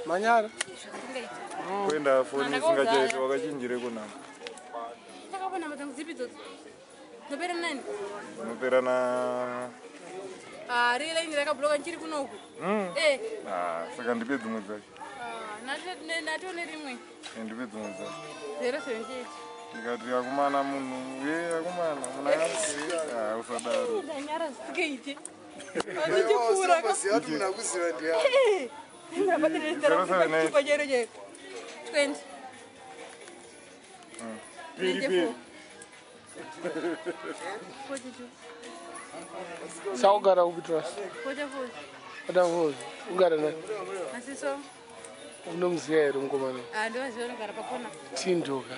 Manyara. Kwenda foni singajaita wakachinjire kuna. Takabona matangu zipi zote. Nopera nani? Nopera na Rile ni rakabloga nchiri kunoku. saka ndipe dzimwe dzacho. Natone rimwe. Ndipe dzimwe dzacho. 078. Ndikati akumana munhu, akumana muna usadaro. Ndanyara sikeiti. Saugara ubitras. Ada hozi. Ugara na. Asiso. Unomzero ngomana. Ndo zero ngara pakona. Tindoka.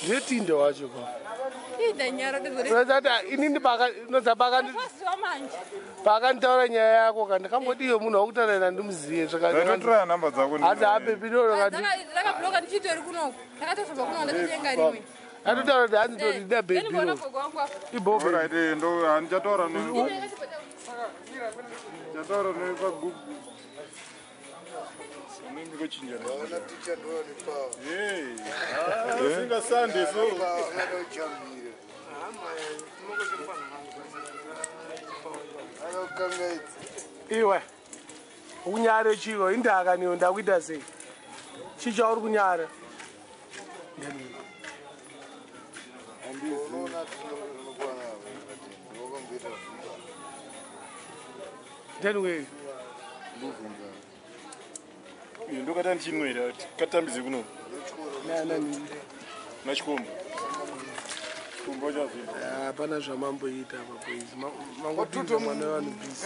Ndetindo wacho kwa. Ndanyara ndozore. Sasa inini baka nozabaka baka ntaura nyaya yako kandi kambodiyo munhu wakutaurira ndimziye zvakatotora namba dzako hadzi apepidoro kati rakabloga ndichitori kunoku takatosoba kunoku ndatotenga rimwe atotaura kuti hanzi ndoti ndida bepiro ibobe ndo handichataura chataura nepagugu singasande so iwe ukunyare chiko indaka niyo ndakuita sei chichauri kunyara ndeni wei ndokata ndichinwera katambize kuno nachikombo chikombo chazo hapana zvamamboita apa boys mangotuto mwana wanhu bisi